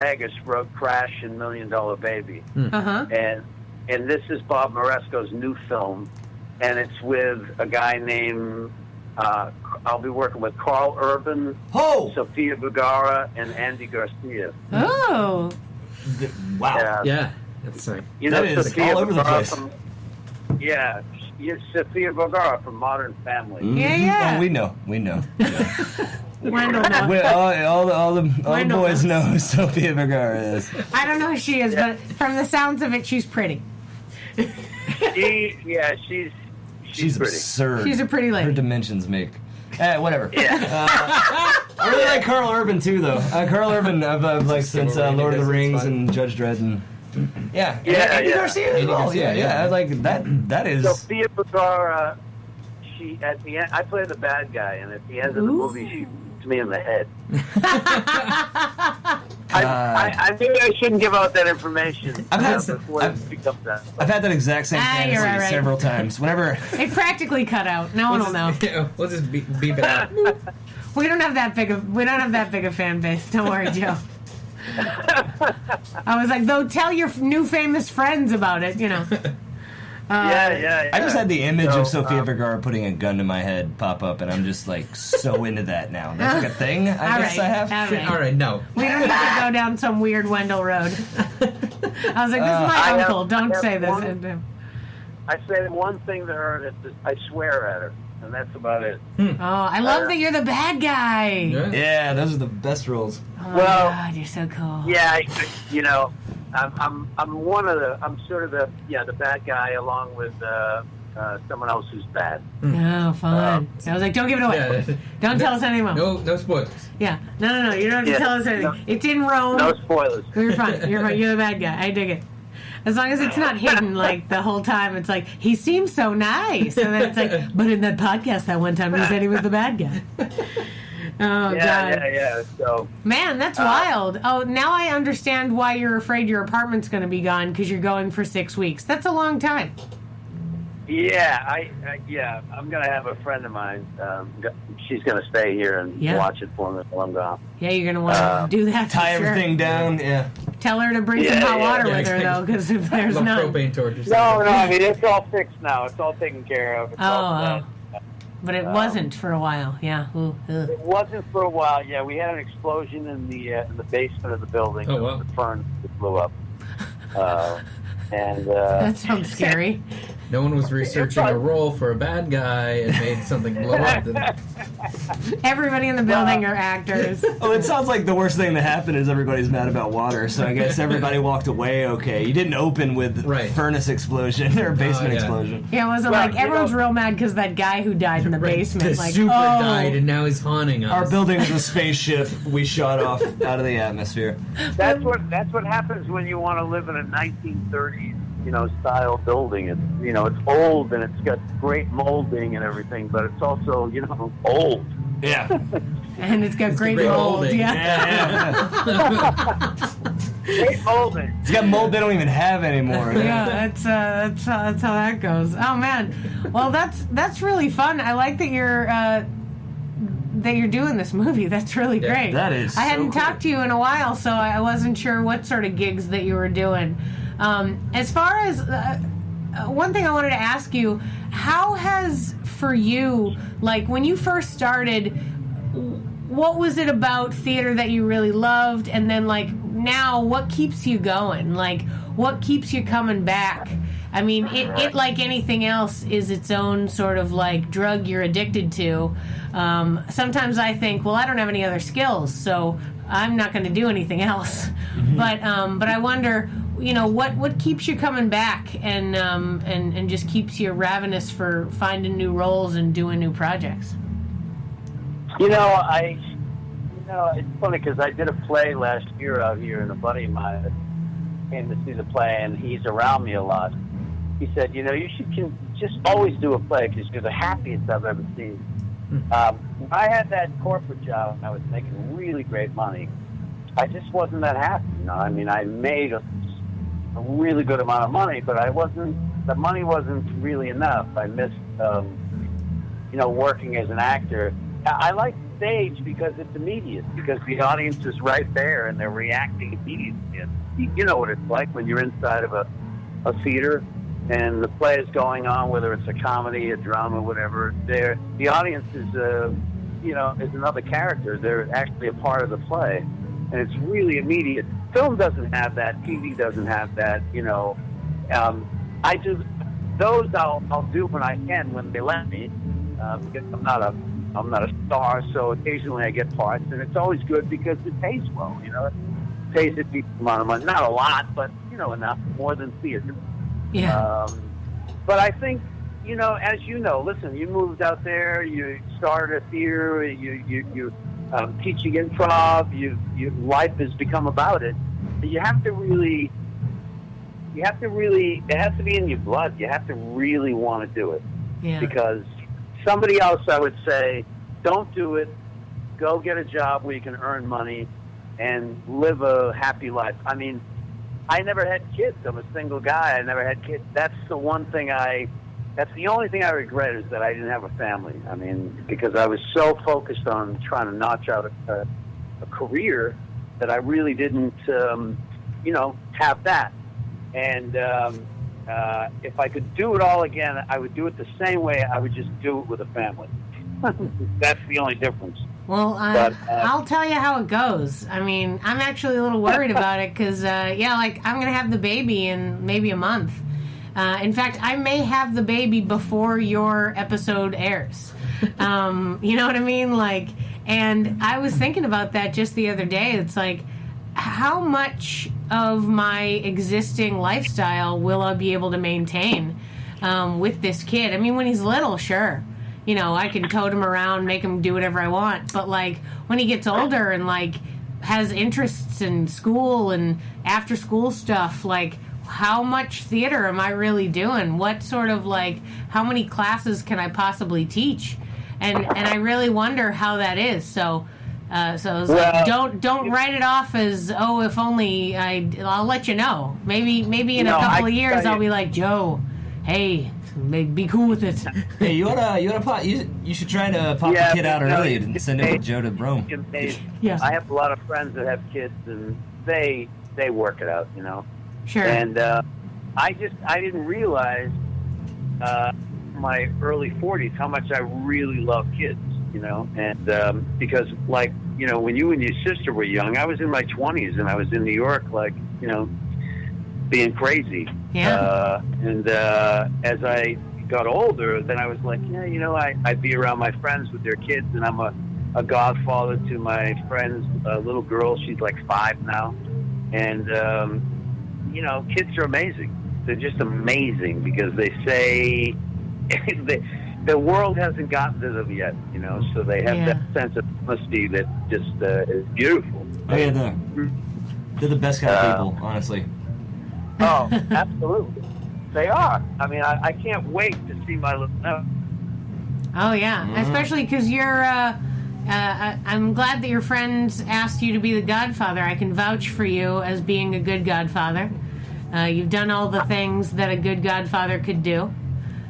Vegas wrote Crash and $1 Million Baby. Uh-huh. And this is Bob Moresco's new film, and it's with a guy named, I'll be working with Karl Urban, Sofia Vergara, and Andy Garcia. Oh. Wow. Yeah. That's right. You know, that is Sofia all over the Vergara place. Sofia Vergara from Modern Family. Yeah. Oh, we know. Wendell knows. All the boys know who Sofia Vergara is. I don't know who she is, but from the sounds of it, she's pretty. She's pretty. Absurd. She's a pretty lady. Her dimensions make... whatever. Yeah. I really like Karl Urban, too, though. Karl Urban, I've liked since Lord of the Rings and Judge Dredd. And, Andy Garcia as well. Yeah. I like that is... Sofia Vergara, she, at the end... I play the bad guy, and at the end of the movie, she shoots me in the head. I think I shouldn't give out that information. I've had that exact same fantasy right. several times. Whenever It practically cut out. No one will know. We'll just beep it out. We don't have that big of fan base. Don't worry, Joe. I was like, though, tell your new famous friends about it. Yeah. I just had the image of Sofia Vergara putting a gun to my head pop up, and I'm just like so into that now. That's like a thing. I guess I have. All right, no. We don't need to go down some weird Wendell road. I was like, this is my uncle. Don't say this. I say one thing to her, and I swear at her, and that's about it. Oh, I love that you're the bad guy. Yeah, those are the best roles. Oh, well, God, you're so cool. Yeah, I'm sort of the bad guy along with someone else who's bad. Oh, fun. I was like, don't give it away. Yeah. Don't tell us anything. No spoilers. Yeah. No. You don't have to tell us anything. No, it's in Rome. No spoilers. You're fine. You're the bad guy. I dig it. As long as it's not hidden, like, the whole time, it's like, he seems so nice. And then it's like, but in that podcast that one time, he said he was the bad guy. Oh, God. Yeah. So, man, that's wild. Oh, now I understand why you're afraid your apartment's going to be gone, because you're going for 6 weeks. That's a long time. Yeah, I'm going to have a friend of mine. She's going to stay here and watch it for me while I'm gone. Yeah, you're going to want to do that. Tie everything down. Yeah. Tell her to bring some hot water with her, though, because if there's none. Propane torches. No. I mean, it's all fixed now. It's all taken care of. It's all but it wasn't for a while. Yeah. Ooh, it wasn't for a while. Yeah, we had an explosion in the basement of the building. Oh, wow. The furnace blew up. That sounds scary. No one was researching a role for a bad guy and made something blow up. Everybody in the building are actors. Oh, it sounds like the worst thing that happened is everybody's mad about water, so I guess everybody walked away okay. You didn't open with furnace explosion or basement explosion. Yeah, it wasn't like everyone's real mad because that guy who died in the basement. The super died and now he's haunting us. Our building was a spaceship we shot off out of the atmosphere. That's what happens when you want to live in a 1930s style building. It's it's old and it's got great molding and everything, but it's also old. Yeah. And it's got great mold. Yeah. Great molding. It's got mold they don't even have anymore. Yeah, that's how that goes. Oh man, well that's really fun. I like that you're doing this movie. That's really great. That is. I hadn't talked to you in a while, so I wasn't sure what sort of gigs that you were doing. As far as one thing I wanted to ask you, how has for you, like when you first started, what was it about theater that you really loved, and then like now what keeps you going, like what keeps you coming back? I mean, it like anything else is its own sort of like drug you're addicted to. Sometimes I think, well, I don't have any other skills, so I'm not going to do anything else. Mm-hmm. But I wonder, what keeps you coming back and just keeps you ravenous for finding new roles and doing new projects? It's funny because I did a play last year out here, and a buddy of mine came to see the play, and he's around me a lot. He said, you should just always do a play because you're the happiest I've ever seen. When I had that corporate job and I was making really great money, I just wasn't that happy. I mean, I made a really good amount of money, but the money wasn't really enough. I missed, working as an actor. I like stage because it's immediate, because the audience is right there and they're reacting immediately. And you know what it's like when you're inside of a theater and the play is going on, whether it's a comedy, a drama, whatever. The audience is is another character. They're actually a part of the play, and it's really immediate. Film doesn't have that. TV doesn't have that. I do those. I'll do when I can, when they let me, because I'm not a star. So occasionally I get parts, and it's always good because it pays well. It pays a decent amount of money, not a lot, but enough, more than theater. Yeah. But I think, as listen, you moved out there, you started a theater, you teaching improv, life has become about it. But it has to be in your blood. You have to really want to do it. Yeah. Because somebody else, I would say, don't do it. Go get a job where you can earn money and live a happy life. I mean, I never had kids. I'm a single guy. I never had kids. That's the only thing I regret, is that I didn't have a family. I mean, because I was so focused on trying to notch out a career that I really didn't, have that. And if I could do it all again, I would do it the same way. I would just do it with a family. That's the only difference. Well, I'll tell you how it goes. I mean, I'm actually a little worried about it because, I'm going to have the baby in maybe a month. In fact, I may have the baby before your episode airs. You know what I mean? And I was thinking about that just the other day. It's like, how much of my existing lifestyle will I be able to maintain with this kid? I mean, when he's little, sure. I can tote him around, make him do whatever I want. But, when he gets older and, has interests in school and after-school stuff, how much theater am I really doing? What sort of, how many classes can I possibly teach? And I really wonder how that is. So it's don't write it off as, if only I'll let you know. Maybe in a couple of years I'll be like, Joe, hey, be cool with it. Hey, you should try to pop the kid out early and send him with Joe to Rome. Yeah. I have a lot of friends that have kids, and they work it out, Sure. And I didn't realize my early 40s how much I really love kids, and because when you and your sister were young, I was in my 20s and I was in New York, being crazy. Yeah. And as I got older, then I was like, I'd be around my friends with their kids, and I'm a godfather to my friend's little girl. She's 5 now. And, kids are amazing. They're just amazing because they say the world hasn't gotten to them yet, so they have that sense of honesty that just is beautiful. Oh, yeah, they're the best kind of people, honestly. Oh, absolutely. They are. I mean, I can't wait to see my little... Oh, yeah. Mm-hmm. Especially because you're... I'm glad that your friends asked you to be the godfather. I can vouch for you as being a good godfather. You've done all the things that a good godfather could do.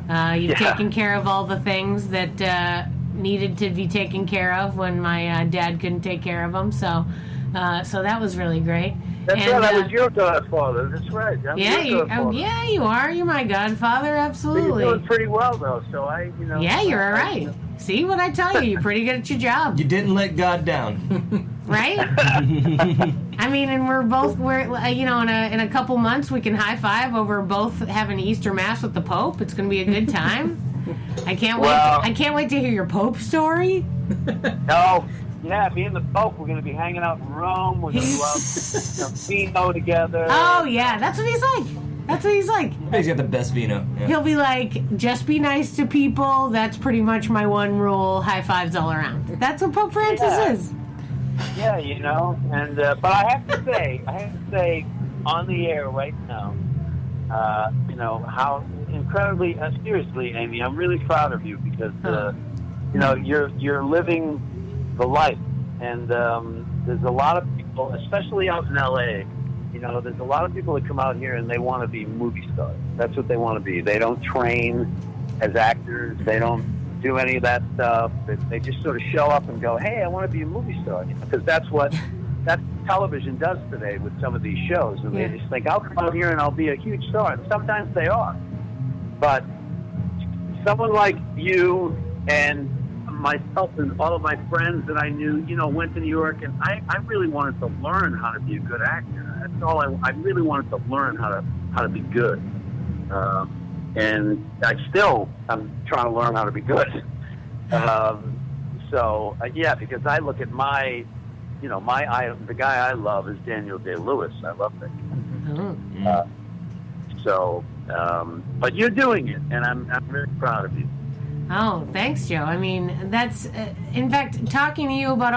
You've taken care of all the things that needed to be taken care of when my dad couldn't take care of them. So that was really great. That's right. I was your godfather. That's right. Yeah, you are. You're my godfather. Absolutely. You're doing pretty well, though. So Yeah, you're all right. See what I tell you? You're pretty good at your job. You didn't let God down. Right? I mean, and we're in a couple months we can high five over both having Easter Mass with the Pope. It's going to be a good time. I can't wait. I can't wait to hear your Pope story. No. Yeah, me and the Pope, we're going to be hanging out in Rome. We're going to go out some vino together. Oh, yeah. That's what he's like. That's what he's like. He's got the best vino. Yeah. He'll be like, just be nice to people. That's pretty much my one rule. High fives all around. That's what Pope Francis is. Yeah, And but I have to say, on the air right now, how incredibly, seriously, Amy, I'm really proud of you because, you're living the life. And there's a lot of people, especially out in L.A., there's a lot of people that come out here and they want to be movie stars. That's what they want to be. They don't train as actors. They don't do any of that stuff. They just sort of show up and go, hey, I want to be a movie star. Because that's what television does today with some of these shows. And they just think, I'll come out here and I'll be a huge star. And sometimes they are. But someone like you and myself and all of my friends that I knew, went to New York, and I really wanted to learn how to be a good actor. That's all I really wanted to learn how to be good. And I'm trying to learn how to be good. Because I look at the guy I love is Daniel Day-Lewis. I love that guy. But you're doing it, and I'm really proud of you. Oh, thanks, Joe. I mean, that's in fact, talking to you about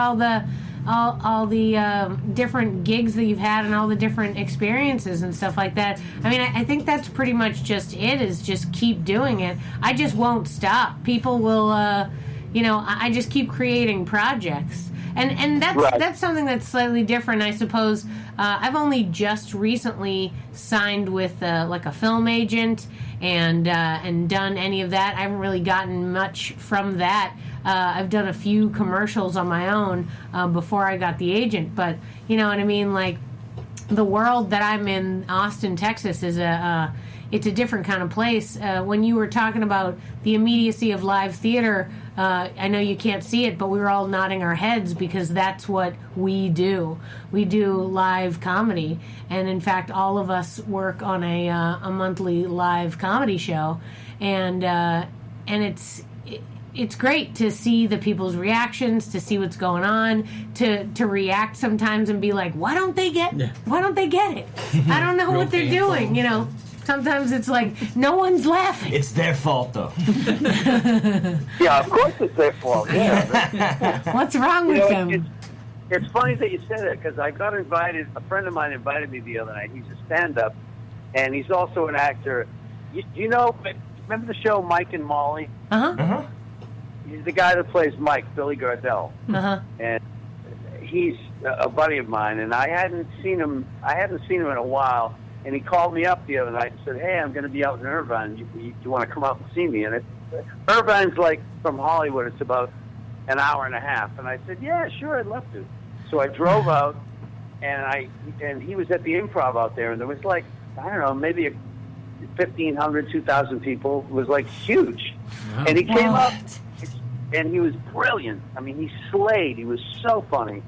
all the different gigs that you've had and all the different experiences and stuff like that. I mean, I think that's pretty much just it. Is just keep doing it. I just won't stop. People will, I just keep creating projects. And that's something that's slightly different, I suppose. I've only just recently signed with like a film agent and done any of that. I haven't really gotten much from that. I've done a few commercials on my own before I got the agent, but you know what I mean. Like the world that I'm in, Austin, Texas, is it's a different kind of place. When you were talking about the immediacy of live theater, I know you can't see it, but we were all nodding our heads because that's what we do. We do live comedy, and in fact, all of us work on a monthly live comedy show, and it's great to see the people's reactions, to see what's going on, to react sometimes and be like, why don't they get it? I don't know what they're doing, Sometimes it's like, no one's laughing. It's their fault, though. Yeah, of course it's their fault. Yeah. What's wrong with them? It's funny that you said that, because I got invited, a friend of mine invited me the other night. He's a stand-up, and he's also an actor. Remember the show Mike and Molly? Uh-huh. Uh-huh. He's the guy that plays Mike, Billy Gardell. Uh-huh. And he's a buddy of mine, and I hadn't seen him in a while. And he called me up the other night and said, hey, I'm going to be out in Irvine. You want to come out and see me? And Irvine's like from Hollywood. It's about an hour and a half. And I said, yeah, sure, I'd love to. So I drove out, and he was at the Improv out there. And there was like, I don't know, maybe 1,500, 2,000 people. It was like huge. Wow. And he came up, and he was brilliant. I mean, he slayed. He was so funny.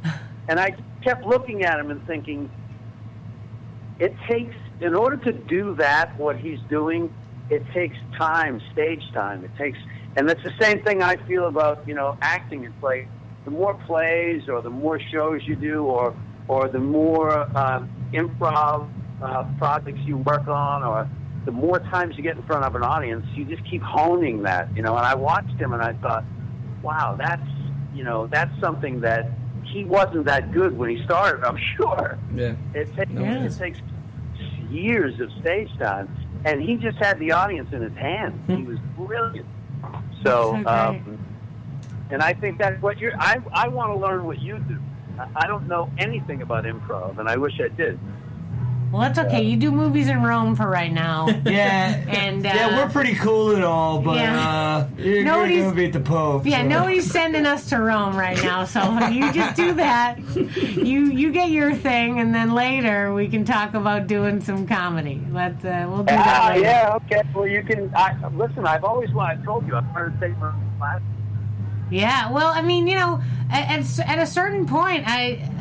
And I kept looking at him and thinking, in order to do that, what he's doing, it takes time, stage time. And that's the same thing I feel about, acting. It's like the more plays or the more shows you do or the more improv projects you work on, or the more times you get in front of an audience, you just keep honing that, And I watched him and I thought, wow, that's something that he wasn't that good when he started, I'm sure. Yeah. It takes years of stage time, and he just had the audience in his hands. He was brilliant. So and I think that's what I want to learn what you do. I don't know anything about improv, and I wish I did. Well, that's okay. You do movies in Rome for right now. Yeah. And we're pretty cool and all, but you're going to beat the Pope. Yeah, so. Nobody's sending us to Rome right now, so you just do that. You get your thing, and then later we can talk about doing some comedy. We'll do that later. Yeah, okay. Well, you can... listen, I've always wanted... I told you, I've wanted to take my class. Yeah, well, I mean, at a certain point,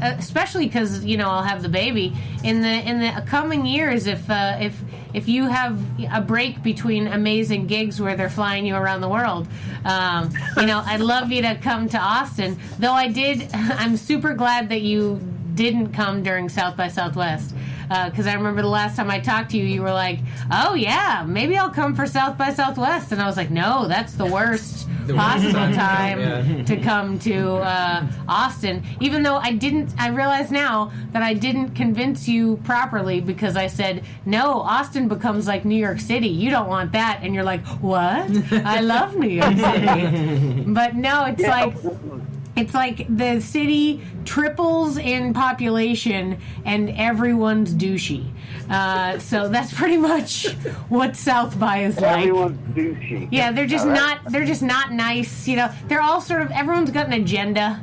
especially because I'll have the baby in the coming years. If you have a break between amazing gigs where they're flying you around the world, I'd love you to come to Austin. Though I'm super glad that you didn't come during South by Southwest. Because I remember the last time I talked to you, you were like, oh, yeah, maybe I'll come for South by Southwest. And I was like, no, that's the worst possible time to come to Austin. Even though I realize now that I didn't convince you properly, because I said, no, Austin becomes like New York City. You don't want that. And you're like, what? I love New York City. But no, it's like... it's like the city triples in population and everyone's douchey. So that's pretty much what South by is like. Everyone's douchey. Yeah, they're just not nice. You know, they're all sort of, everyone's got an agenda,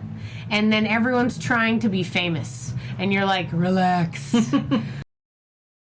and then everyone's trying to be famous. And you're like, relax.